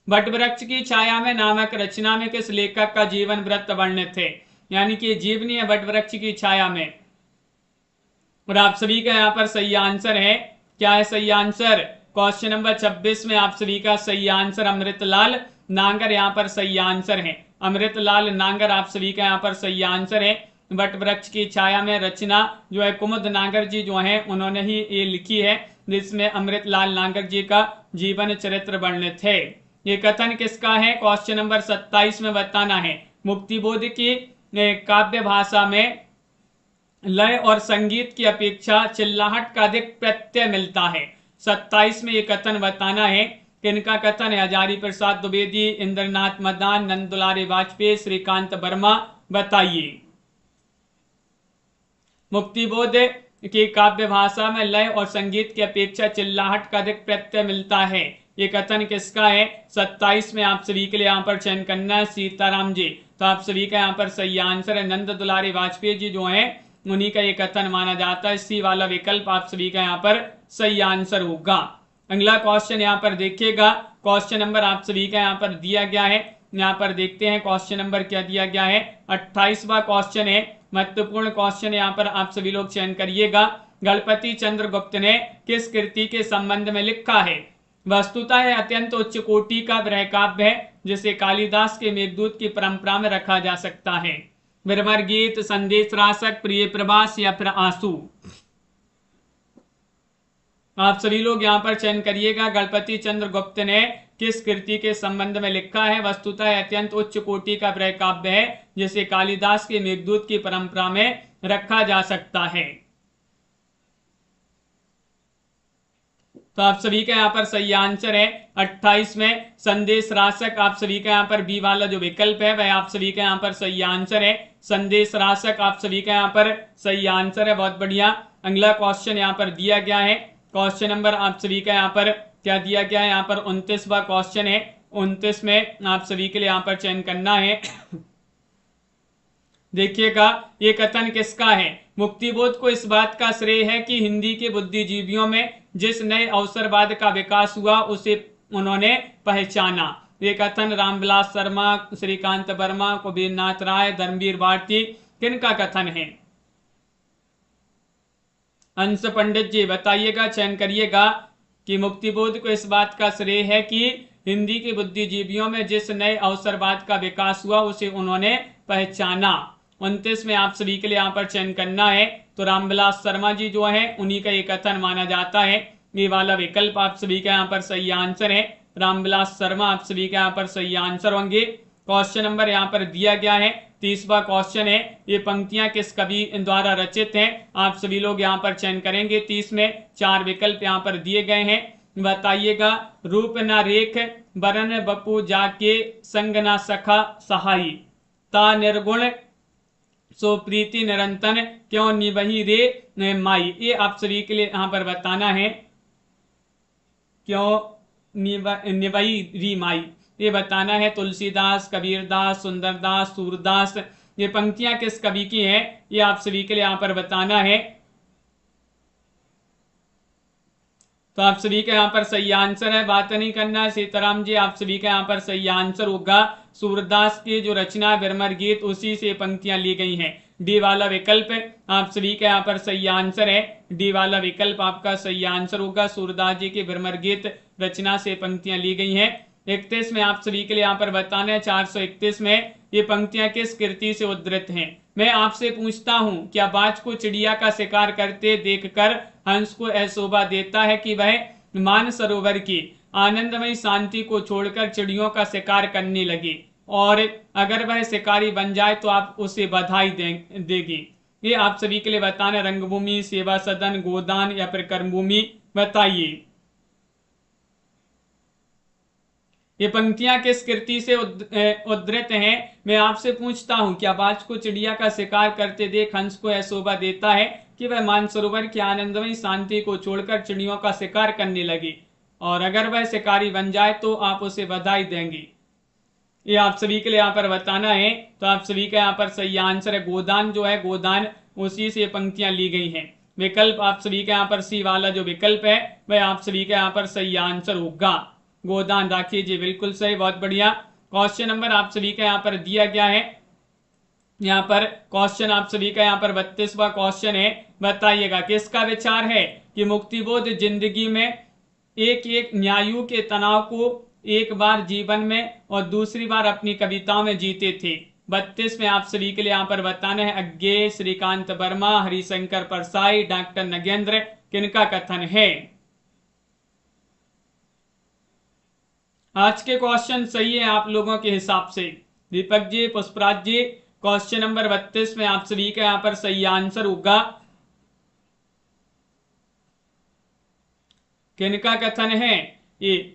वट वृक्ष की छाया में नामक रचना में किस लेखक का जीवन वृत्त वर्णित है? यानी कि जीवनी है वट वृक्ष की छाया में। और आप सभी का यहाँ पर सही आंसर है। क्या है सही आंसर? क्वेश्चन नंबर 26 में आप सभी का सही आंसर अमृतलाल नागर यहाँ पर सही आंसर है। अमृतलाल नागर आप सभी का यहाँ पर सही आंसर है। वट वृक्ष की छाया में रचना जो है कुमुद नागर जी जो है उन्होंने ही ये लिखी है, जिसमें अमृतलाल नागर जी का जीवन चरित्र वर्णित है। ये कथन किसका है? क्वेश्चन नंबर 27 में बताना है। मुक्तिबोध की काव्य भाषा में लय और संगीत की अपेक्षा चिल्लाहट का अधिक प्रत्यय मिलता है। 27 में ये कथन बताना है। किनका कथन है? हजारी प्रसाद द्विवेदी, इंद्रनाथ मदान, नंद दुलारी वाजपेयी, श्रीकांत वर्मा। बताइए। मुक्तिबोध की काव्य भाषा में लय और संगीत की अपेक्षा चिल्लाहट का अधिक प्रत्यय मिलता है। ये कथन किसका है? 27 में आप सभी के लिए यहाँ पर चयन करना है सीताराम जी। तो आप सभी का यहाँ पर सही आंसर है नंद दुलारी वाजपेयी जी जो है उन्हीं का ये कथन माना जाता है। सी वाला विकल्प आप सभी का यहाँ पर सही आंसर होगा। अगला क्वेश्चन यहाँ पर देखिएगा। क्वेश्चन नंबर आप सभी का यहाँ पर दिया गया है। यहाँ पर देखते हैं क्वेश्चन नंबर क्या दिया गया है। 28वां क्वेश्चन है, महत्वपूर्ण क्वेश्चन यहाँ पर आप सभी लोग चयन करिएगा। गणपति चंद्रगुप्त ने किस कृति के संबंध में लिखा है? वस्तुतः यह अत्यंत उच्च कोटि का गृह काव्य है जिसे कालिदास के मेघदूत की परंपरा में रखा जा सकता है। विरमर गीत, संदेश रासक, प्रिय प्रवास या फिर आंसू। आप सभी लोग यहाँ पर चयन करिएगा। गणपति चंद्रगुप्त ने किस कृति के संबंध में लिखा है? वस्तुतः अत्यंत उच्च कोटि का गृह काव्य है जिसे कालिदास के मेघदूत की परंपरा में रखा जा सकता है। तो आप सभी का यहाँ पर सही आंसर है 28 में संदेश रासक। आप सभी का यहाँ पर बी वाला जो विकल्प है वह आप सभी का यहाँ पर सही आंसर है। संदेश रासक आप सभी का यहाँ पर सही आंसर है। बहुत बढ़िया। अगला क्वेश्चन यहाँ पर दिया गया है। क्वेश्चन नंबर आप सभी का यहाँ पर क्या दिया गया है? यहाँ पर 29वां क्वेश्चन है। 29 में आप सभी के लिए यहाँ पर चयन करना है। देखिएगा ये कथन किसका है? मुक्तिबोध को इस बात का श्रेय है कि हिंदी के बुद्धिजीवियों में जिस नए अवसरवाद का विकास हुआ उसे उन्होंने पहचाना। ये कथन रामविलास शर्मा, श्रीकांत वर्मा, कुबेरनाथ राय, धर्मवीर भारती किनका कथन है? अंश पंडित जी बताइएगा, चयन करिएगा कि मुक्तिबोध को इस बात का श्रेय है कि हिंदी के बुद्धिजीवियों में जिस नए अवसरवाद का विकास हुआ उसे उन्होंने पहचाना। 29 में आप सभी के लिए यहाँ पर चयन करना है। तो रामविलास शर्मा जी जो है उन्हीं का ये कथन माना जाता है। ये वाला विकल्प आप सभी का यहाँ पर सही आंसर है। रामविलास शर्मा आप सभी का यहाँ पर सही आंसर होंगे। क्वेश्चन नंबर यहाँ पर दिया गया है। 30वां क्वेश्चन है। ये पंक्तियां किस कवि द्वारा रचित हैं? आप सभी लोग यहाँ पर चयन करेंगे। 30 में 4 विकल्प यहाँ पर दिए गए हैं। बताइएगा। रूप न रेख, बरन बपू जाके, संग न सखा सहाई, ता निर्गुण सो प्रीति निरंतन, क्यों निवही रे माई। ये आप सभी के लिए यहाँ पर बताना है। क्यों निवही री माई ये बताना है। तुलसीदास, कबीरदास, सुंदरदास, सूरदास। ये पंक्तियां किस कवि की हैं? ये आप सभी के लिए यहाँ पर बताना है। तो आप सभी का यहाँ पर सही आंसर है। बात नहीं करना है सीताराम जी। आप सभी का यहाँ पर सही आंसर होगा सूरदास की जो रचना विरमर गीत, उसी से पंक्तियां ली गई हैं। डी वाला विकल्प आप सभी का यहाँ पर सही आंसर है। डी वाला विकल्प आपका सही आंसर होगा। सूरदास जी की विरमर गीत रचना से पंक्तियां ली गई हैं। 31 में आप सभी के लिए यहाँ पर बताना है। 431 में ये पंक्तियां किस कृति से उद्धृत हैं? मैं आपसे पूछता हूँ, क्या बाज को चिड़िया का शिकार करते देखकर हंस को ऐशोभा देता है कि वह मानसरोवर की आनंदमयी शांति को छोड़कर चिड़ियों का शिकार करने लगे, और अगर वह शिकारी बन जाए तो आप उसे बधाई देगी। ये आप सभी के लिए बताना। रंगभूमि, सेवा सदन, गोदान या फिर कर्मभूमि, बताइए। ये पंक्तियां किस कृति से उद्धृत हैं? मैं आपसे पूछता हूं, क्या बाज को चिड़िया का शिकार करते देख हंस को यह शोभा देता है कि वह मानसरोवर की आनंदमयी शांति को छोड़कर चिड़ियों का शिकार करने लगे, और अगर वह शिकारी बन जाए तो आप उसे बधाई देंगे? ये आप सभी के लिए यहाँ पर बताना है। तो आप सभी का यहाँ पर सही आंसर है गोदान। जो है गोदान, उसी से पंक्तियां ली गई हैं। विकल्प आप सभी का यहाँ पर सी वाला जो विकल्प है वह आप सभी का यहाँ पर सही आंसर होगा, गोदान। राखिए जी, बिल्कुल सही, बहुत बढ़िया। क्वेश्चन नंबर आप सभी का यहाँ पर दिया गया है। यहाँ पर क्वेश्चन आप सभी का यहाँ पर 32वां क्वेश्चन है। बताइएगा, किसका विचार है कि मुक्तिबोध जिंदगी में एक एक न्यायु के तनाव को एक बार जीवन में और दूसरी बार अपनी कविताओं में जीते थे? 32 में आप सभी के लिए यहाँ पर बताना है। अज्ञे, श्रीकांत वर्मा, हरिशंकर परसाई, डॉक्टर नगेंद्र, किनका कथन है? आज के क्वेश्चन सही है आप लोगों के हिसाब से। दीपक जी, पुष्पराज जी, क्वेश्चन नंबर 32 में आप सभी का यहाँ पर सही आंसर होगा। किनका कथन है? ये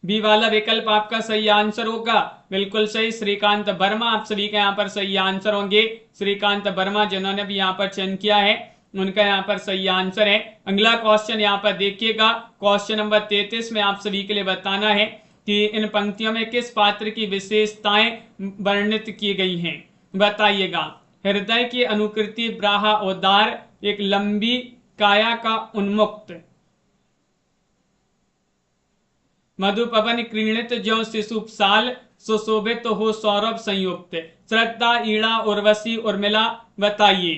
बी वाला विकल्प आपका सही आंसर होगा, बिल्कुल सही। श्रीकांत वर्मा आप सभी का यहाँ पर सही आंसर होंगे। श्रीकांत वर्मा जिन्होंने भी यहाँ पर चयन किया है, उनका यहाँ पर सही आंसर है। अगला क्वेश्चन यहाँ पर देखिएगा, क्वेश्चन नंबर 33 में आप सभी के लिए बताना है कि इन पंक्तियों में किस पात्र की विशेषताएं वर्णित की गई हैं? बताइएगा। हृदय की अनुकृति ब्राहा उदार, एक लंबी काया का उन्मुक्त, मधुपवन क्रीणित ज्यों शिशुपाल, सुशोभित हो सौरभ संयुक्त, श्रद्धा, ईड़ा, उर्वशी, उर्मिला, बताइए।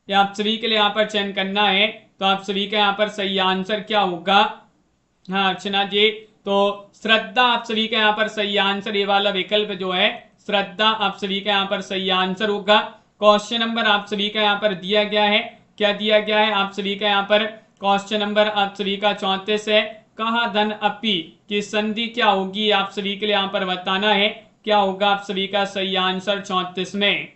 ये आप सभी के लिए यहाँ पर चयन करना है। तो आप सभी का यहाँ पर सही आंसर क्या होगा? हाँ अर्चना जी, तो श्रद्धा आप सभी का यहाँ पर सही आंसर, ये वाला विकल्प जो है श्रद्धा आप सभी का यहाँ पर सही आंसर होगा। क्वेश्चन नंबर आप सभी का यहाँ पर दिया गया है, क्या दिया गया है आप सभी का यहाँ पर? क्वेश्चन नंबर आप सभी का 34 है। कहा धन अपी की संधि क्या होगी? आप सभी के लिए यहाँ पर बताना है, क्या होगा आप सभी का सही आंसर 34 में?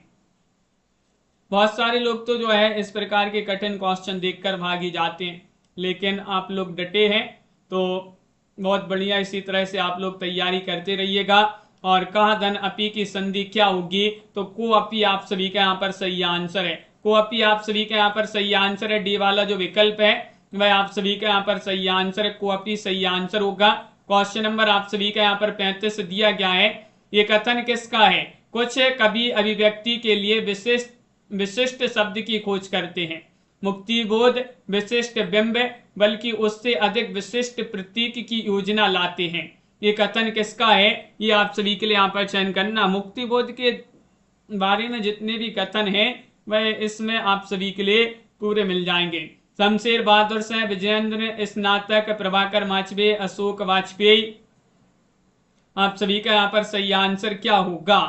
बहुत सारे लोग तो जो है इस प्रकार के कठिन क्वेश्चन देखकर भाग ही जाते हैं, लेकिन आप लोग डटे हैं तो बहुत बढ़िया। इसी तरह से आप लोग तैयारी करते रहिएगा। और कहा धन अपी की संधि क्या होगी? तो को अपी आप सभी का यहाँ पर सही आंसर है। को अपी आप सभी का यहाँ पर सही आंसर है। डी वाला जो विकल्प है वह आप सभी का यहाँ पर सही आंसर है, को अपी सही आंसर होगा। क्वेश्चन नंबर आप सभी का यहाँ पर 35 दिया गया है। ये कथन किसका है? कुछ कवि अभिव्यक्ति के लिए विशिष्ट शब्द की खोज करते हैं। मुक्तिबोध विशिष्ट बिंब, बल्कि उससे अधिक विशिष्ट प्रतीक की योजना लाते हैं। ये कथन किसका है? ये आप सभी के लिए यहाँ पर चयन करना। मुक्तिबोध के बारे में जितने भी कथन हैं वह इसमें आप सभी के लिए पूरे मिल जाएंगे। शमशेर बहादुर सिंह, विजयेंद्र स्नातक, प्रभाकर माचवे, अशोक वाजपेयी, आप सभी का यहाँ पर सही आंसर क्या होगा?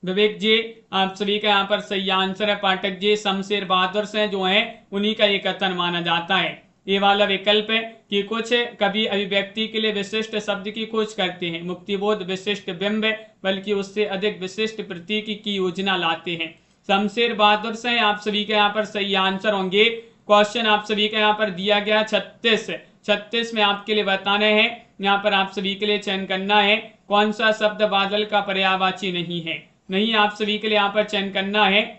विवेक जी, आप सभी का यहाँ पर सही आंसर है। पाठक जी, शमशेर बहादुर सिंह जो है उन्हीं का ये कथन माना जाता है। ये वाला विकल्प है कि कुछ कवि अभिव्यक्ति के लिए विशिष्ट शब्द की खोज करते हैं। मुक्तिबोध विशिष्ट बिंब, बल्कि उससे अधिक विशिष्ट प्रतीक की योजना लाते हैं। शमशेर बहादुर सिंह आप सभी के यहाँ पर सही आंसर होंगे। क्वेश्चन आप सभी का यहाँ पर दिया गया 36 में आपके लिए बताने हैं। यहाँ पर आप सभी के लिए चयन करना है कौन सा शब्द बादल का पर्यायवाची नहीं है। नहीं, आप सभी के लिए यहाँ पर चयन करना है।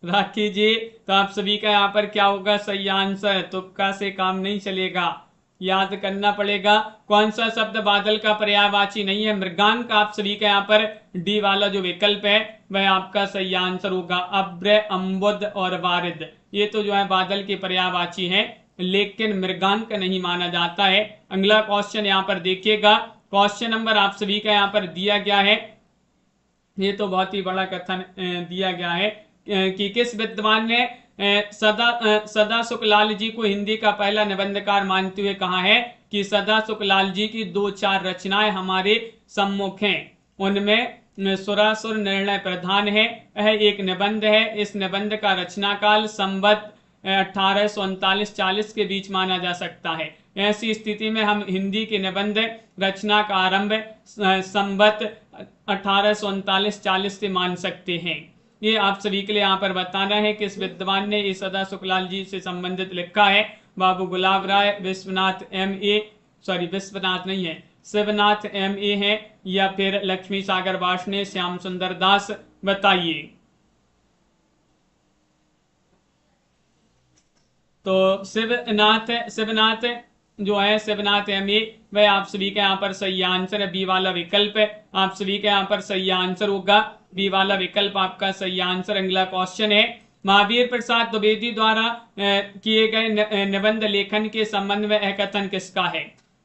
राखी जी, तो आप सभी का यहाँ पर क्या होगा सही आंसर? तुक्का से काम नहीं चलेगा, याद करना पड़ेगा। कौन सा शब्द बादल का पर्यायवाची नहीं है? मृगांक आप सभी का यहाँ पर डी वाला जो विकल्प है वह आपका सही आंसर होगा। अब्र, अम्बुद और वारिद, ये तो जो है बादल के पर्यायवाची हैं, लेकिन मृगांक नहीं माना जाता है। अगला क्वेश्चन यहाँ पर देखिएगा। क्वेश्चन नंबर आप सभी का यहाँ पर दिया गया है। ये तो बहुत ही बड़ा कथन दिया गया है कि किस विद्वान ने सदा सुखलाल जी को हिंदी का पहला निबंधकार मानते हुए कहा है कि सदा सुखलाल जी की 2-4 रचनाएं हमारे सम्मुख हैं, उनमें सुरासुर निर्णय प्रधान है। यह एक निबंध है। इस निबंध का रचना काल संवत 1839-40 के बीच माना जा सकता है। ऐसी स्थिति में हम हिंदी के निबंध रचना का आरंभ संवत 1839-40 से मान सकते हैं। ये आप सभी के लिए यहाँ पर बताना है कि इस विद्वान ने ये सदा सुखलाल जी से संबंधित लिखा है। बाबू गुलाब राय, विश्वनाथ MA, सॉरी विश्वनाथ नहीं है, शिवनाथ MA है, या फिर लक्ष्मी सागर वार्ष्णेय, श्याम सुंदर दास, बताइए। तो शिवनाथ जो है, शिवनाथ MA, वह आप सभी का यहाँ पर सही आंसर है, बी वाला विकल्प है। आप सभी का यहाँ पर सही आंसर होगा बी वाला विकल्प आपका सही आंसर। अगला क्वेश्चन है, महावीर प्रसाद द्विवेदी द्वारा किए गए निबंध लेखन के संबंध में यह कथन किसका है?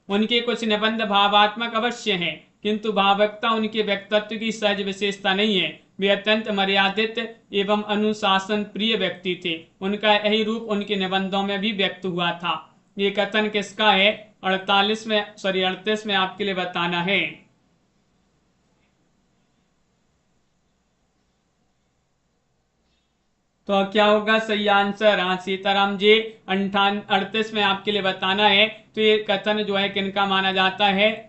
उनके कुछ निबंध भावात्मक अवश्य हैं, किंतु भावुकता उनके व्यक्तित्व की सहज विशेषता नहीं है। वे अत्यंत मर्यादित एवं अनुशासन प्रिय व्यक्ति थे। उनका यही रूप उनके निबंधों में भी व्यक्त हुआ था। ये कथन किसका है? 38 में आपके लिए बताना है। तो क्या होगा सही आंसर? हाँ, सीताराम जी। 38 में आपके लिए बताना है। तो ये कथन जो है किनका माना जाता है?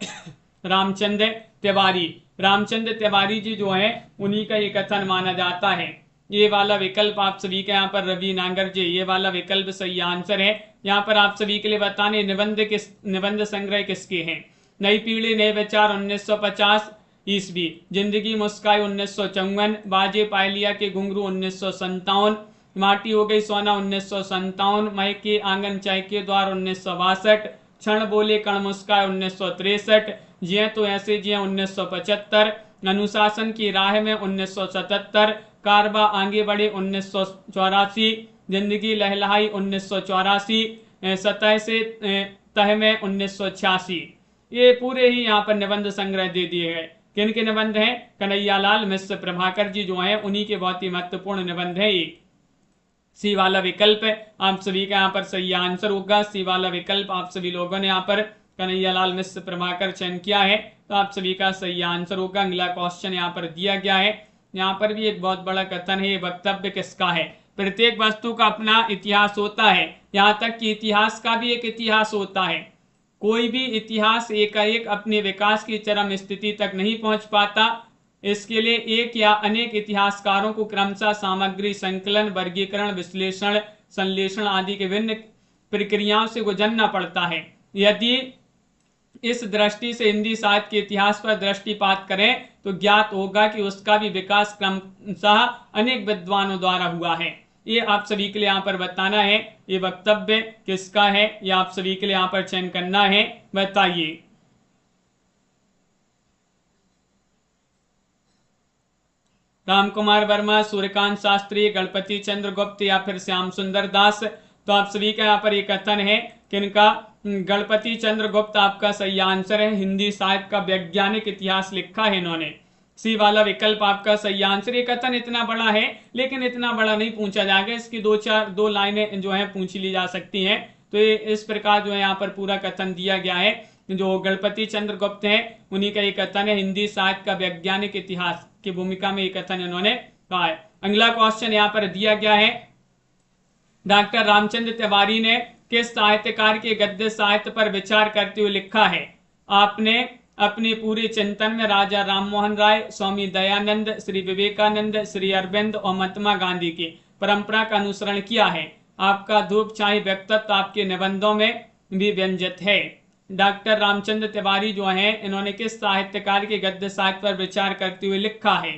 रामचंद्र तिवारी। रामचंद्र तिवारी जी जो है उन्हीं का ये कथन माना जाता है। ये वाला विकल्प आप सभी के यहाँ पर रवि नागर जी, ये वाला विकल्प सही आंसर है। यहाँ पर आप सभी के लिए बताने निबंध संग्रह किसके हैं? नई पीढ़ी नए विचार 1950 ईस्वी, जिंदगी मुस्काई 1954, बाजे पायलिया के घुंघरू 1957, माटी हो गई सोना 1957, मई के आंगन चाय के द्वार 1962, क्षण बोले कण मुस्काए 1963, जिये तो ऐसे जिये 1975, अनुशासन की राह में 1977, कारबा आगे बढ़े 1984, जिंदगी लहलहाई 1984, सतह से तह में 1986। ये पूरे ही यहाँ पर निबंध संग्रह दे दिए गए। किन के निबंध हैं? कन्हैयालाल मिश्र प्रभाकर जी जो हैं उन्हीं के बहुत ही महत्वपूर्ण निबंध है। सी वाला विकल्प आप सभी का यहाँ पर सही आंसर होगा। सी वाला विकल्प आप सभी लोगों ने यहाँ पर कन्हैयालाल मिश्र प्रभाकर चयन किया है, तो आप सभी का सही आंसर होगा। अगला क्वेश्चन यहाँ पर दिया गया है। यहाँ पर भी एक बहुत बड़ा कथन है, ये वक्तव्य किसका है? प्रत्येक वस्तु का अपना इतिहास होता है, यहाँ तक कि इतिहास का भी एक इतिहास होता है। कोई भी इतिहास एकाएक अपने विकास की चरम स्थिति तक नहीं पहुंच पाता। इसके लिए एक या अनेक इतिहासकारों को क्रमशः सामग्री संकलन, वर्गीकरण, विश्लेषण, संश्लेषण आदि के विभिन्न प्रक्रियाओं से गुजरना पड़ता है। यदि इस दृष्टि से हिंदी साहित्य के इतिहास पर दृष्टिपात करें तो ज्ञात होगा कि उसका भी विकास क्रमशः अनेक विद्वानों द्वारा हुआ है। ये आप सभी के लिए यहाँ पर बताना है, ये वक्तव्य किसका है, ये आप सभी के लिए यहाँ पर चयन करना है। बताइए। राम कुमार वर्मा, सूर्यकांत शास्त्री, गणपति चंद्र गुप्त या फिर श्याम सुंदर दास। तो आप सभी का यहाँ पर ये कथन है किनका? गणपति चंद्र गुप्त आपका सही आंसर है। हिंदी साहित्य का वैज्ञानिक इतिहास लिखा है इन्होंने। सी वाला विकल्प आपका सही आंसर। ये कथन इतना बड़ा है लेकिन इतना बड़ा नहीं पूछा जाएगा, इसकी दो लाइनें जो है पूछ ली जा सकती हैं। तो ये इस प्रकार जो है यहाँ पर पूरा कथन दिया गया है। जो गणपति चंद्र गुप्त हैं उन्हीं का ये कथन है। हिंदी साहित्य का वैज्ञानिक इतिहास की भूमिका में ये कथन इन्होंने कहा है। अगला क्वेश्चन यहाँ पर दिया गया है, डॉक्टर रामचंद्र तिवारी ने किस साहित्यकार के गद्य साहित्य पर विचार करते हुए लिखा है? आपने अपने पूरे चिंतन में राजा राममोहन राय, स्वामी दयानंद, श्री विवेकानंद, श्री अरविंद और महात्मा गांधी की परंपरा का अनुसरण किया है। आपका धूपछाई व्यक्तित्व आपके निबंधों में भी व्यंजित है। डॉक्टर रामचंद्र तिवारी जो हैं इन्होंने किस साहित्यकार के गद्य साहित्य पर विचार करते हुए लिखा है?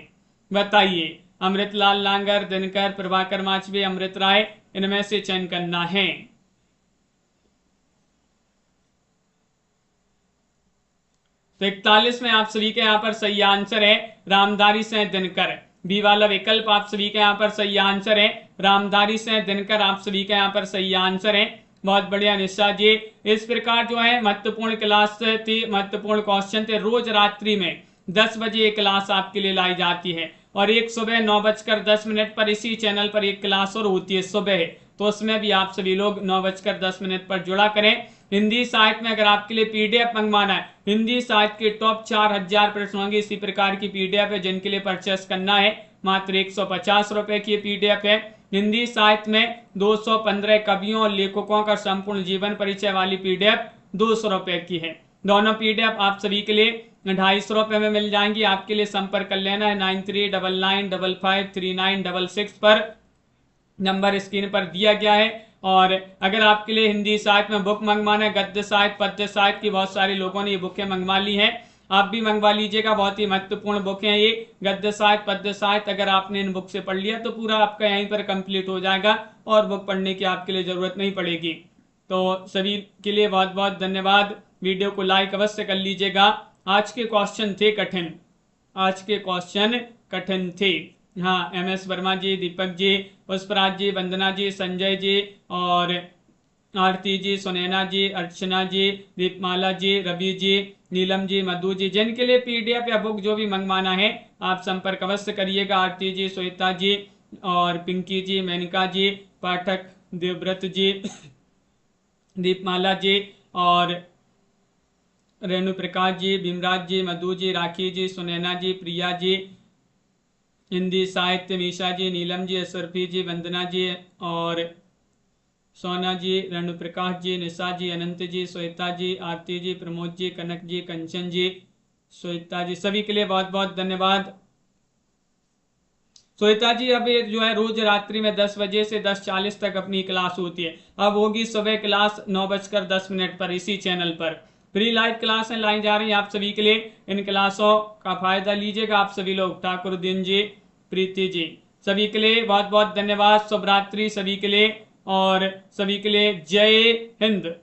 बताइए। अमृतलाल लांगर, दिनकर, प्रभाकर माचवे, अमृत राय, इनमें से चयन करना है। तो 41 में आप सभी के यहाँ पर सही आंसर है रामधारी सिंह दिनकर। बी वाला विकल्प आप सभी के यहाँ पर सही आंसर है रामधारी सिंह दिनकर। आप सभी के यहाँ पर सही आंसर है। बहुत बढ़िया निशा जी। इस प्रकार जो है महत्वपूर्ण क्लास थी, महत्वपूर्ण क्वेश्चन थे। रोज रात्रि में 10 बजे एक क्लास आपके लिए लाई जाती है और एक सुबह 9:10 पर इसी चैनल पर एक क्लास और होती है सुबह, तो उसमें भी आप सभी लोग 9:10 पर जुड़ा करें। हिंदी साहित्य में अगर आपके लिए पीडीएफ मंगवाना है, हिंदी साहित्य के टॉप 4000 प्रश्न होंगे, इसी प्रकार की पीडीएफ है जिनके लिए परचेस करना है मात्र 150 रुपए की PDF है। हिंदी साहित्य में 215 कवियों और लेखकों का संपूर्ण जीवन परिचय वाली PDF 200 रुपए की है। दोनों PDF आप सभी के लिए 250 रुपए में मिल जाएंगी। आपके लिए संपर्क कर लेना है 9399553966 पर, नंबर स्क्रीन पर दिया गया है। और अगर आपके लिए हिंदी साहित्य में बुक मंगवाना है, गद्य साहित्य, पद्य साहित्य की बहुत सारे लोगों ने ये बुकें मंगवा ली हैं, आप भी मंगवा लीजिएगा। बहुत ही महत्वपूर्ण बुक हैं ये, गद्य साहित्य, पद्य साहित्य। अगर आपने इन बुक से पढ़ लिया तो पूरा आपका यहीं पर कंप्लीट हो जाएगा और बुक पढ़ने की आपके लिए जरूरत नहीं पड़ेगी। तो सभी के लिए बहुत बहुत धन्यवाद। वीडियो को लाइक अवश्य कर लीजिएगा। आज के क्वेश्चन थे कठिन, आज के क्वेश्चन कठिन थे। हाँ, MS वर्मा जी, दीपक जी, पुष्पराज जी, वंदना जी, संजय जी और आरती जी, सुनैना जी, अर्चना जी, दीपमाला जी, रवि जी, नीलम जी, मधु जी, जिनके लिए PDF या बुक जो भी मंगवाना है आप संपर्क अवश्य करिएगा। आरती जी, श्वेता जी और पिंकी जी, मेनका जी, पाठक देवव्रत जी, दीपमाला जी और रेणु प्रकाश जी, भीमराज जी, मधु जी, राखी जी, सुनैना जी, प्रिया जी, हिंदी साहित्य मीशा जी, नीलम जी, असरफी जी, वंदना जी और सोना जी, रेणु प्रकाश जी, निशा जी, अनंत जी, श्वेता जी, आरती जी, प्रमोद जी, कनक जी, कंचन जी, श्वेता जी, सभी के लिए बहुत बहुत धन्यवाद। श्वेता जी, अब ये जो है रोज रात्रि में 10 बजे से 10:40 तक अपनी क्लास होती है। अब होगी सुबह क्लास 9:10 पर इसी चैनल पर। फ्री लाइव क्लासें लाई जा रही हैं आप सभी के लिए, इन क्लासों का फायदा लीजिएगा आप सभी लोग। ठाकुरुद्दीन जी, प्रीति जी, सभी के लिए बहुत बहुत धन्यवाद। शुभ रात्रि सभी के लिए और सभी के लिए जय हिंद।